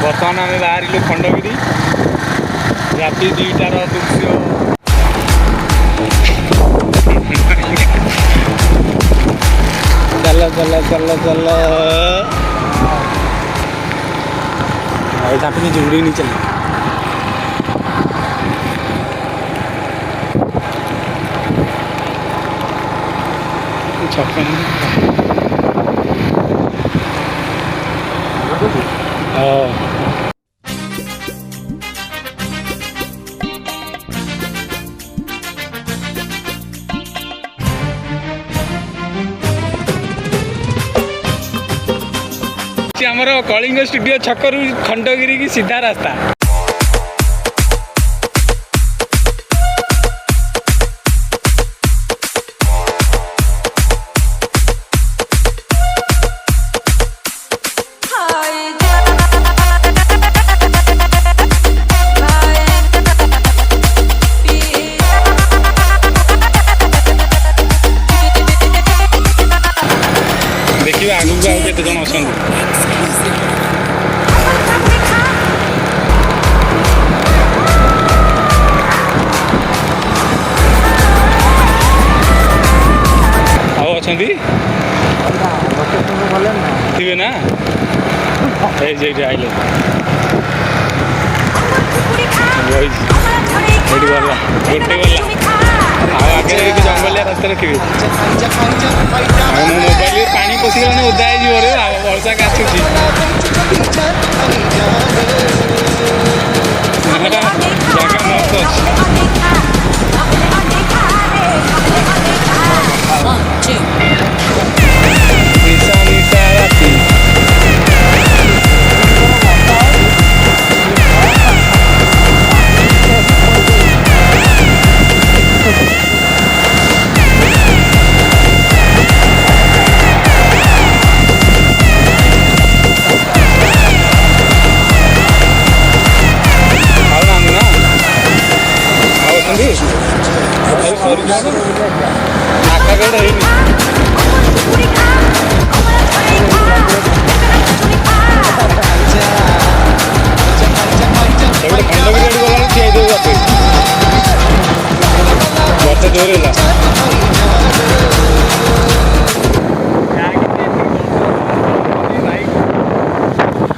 बर्तमान आम बाहर खंडगिरी राति 2टार दृश्य चल चल चल चल झापनी जुड़ी नहीं चल छप्पन आमर कलिंग स्टूडियो छकरू खंडगिरी की सीधा रास्ता देखिए आगू आगे केते जन अछंती थे ना ये आइले गला गोटे गला आगे जंगलिया रास्ता थे मोबाइल पानी पशिगला ओदा हो वर्षा काचुची जगह मस्त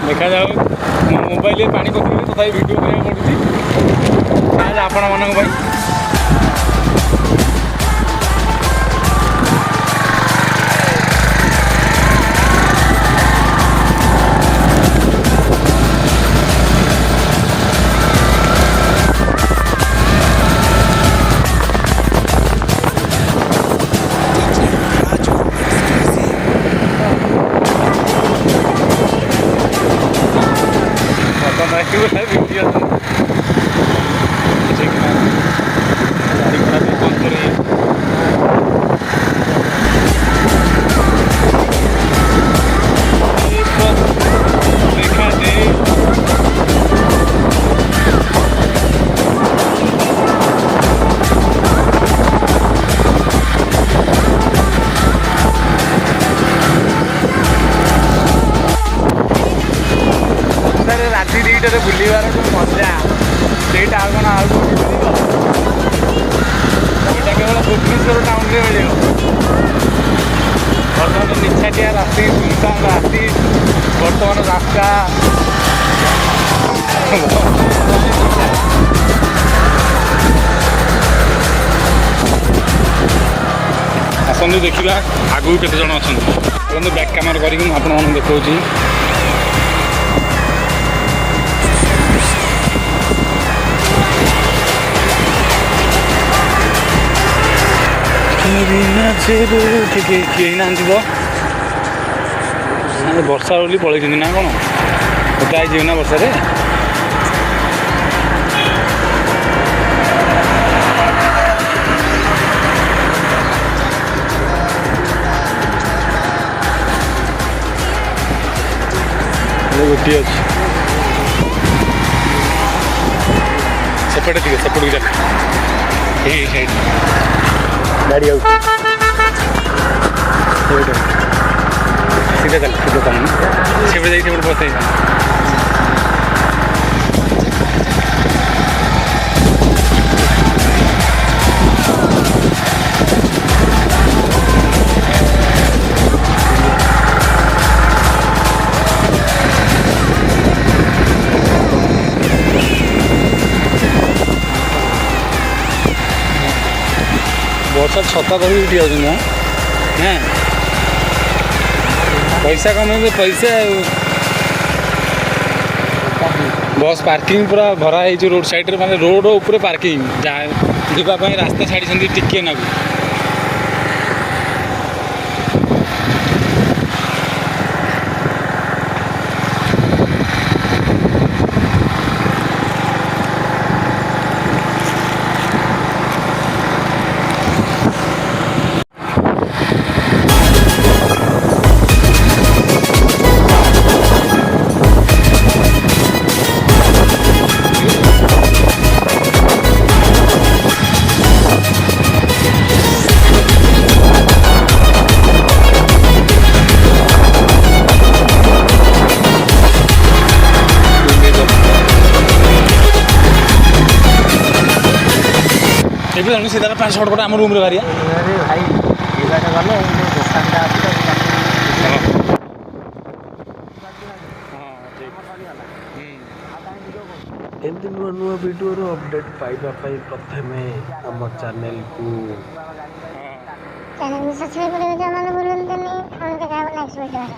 देखा जाओ मोबाइल पानी पकड़ तथा वीडियो करा पड़ुची आपण मान राति 2टार बुलवार जो मजा से केवल भुवनेश्वर टाउन में मिले बर्तमान निछाटिया राति सुनसान राति बर्तमान रास्ता आसतु देखा आगू केते जन अच्छा बैक कैमेरा करके आपको देखा किए ना वर्षा बोली पलैं ना कौन ओदा जी ना वर्षा गोटे अच्छे सेपटे सेपट साइड गाड़ी आउ सीधा चल सीधा चल से बस ବର୍ଷା ଛତା ଧରିକି ଉଠି ଯାଉଛନ୍ତି ନା ପଇସା କମେଇବେ ପଇସା ଆଉ ବସ୍ ପାର୍କିଂ ପୁରା ଭରା ହେଇଛି ରୋଡ଼ ସାଇଡ଼ରେ ମାନେ ରୋଡ଼ ଉପରେ ପାର୍କିଂ ଯିବା ପାଇଁ ରାସ୍ତା ଛାଡ଼ିଛନ୍ତି ଟିକେ ନାକୁ ଏବେ ଜାଣୁ ସେ ତାର 5 ଫଟ ଆମ ରୁମ୍ରେ ବାହାରିଆ ଭାଇ ଏଇବାଟେ ଗଲେ ଦୋକାନଟା ଅଛି ଏମିତି ନୂଆ ନୂଆ ଭିଡ଼ିଓର ଅପଡ଼େଟ୍ ପାଇବା ପାଇଁ ପ୍ରଥମେ ଆମ ଚ୍ୟାନେଲକୁ ସବସ୍କ୍ରାଇब କରିବାକୁ ଭୁଲନ୍ତୁନି। ପୁଣି ଦେଖା ହେବ ନେକ୍ସଟ ଭିଡ଼ିଓରେ।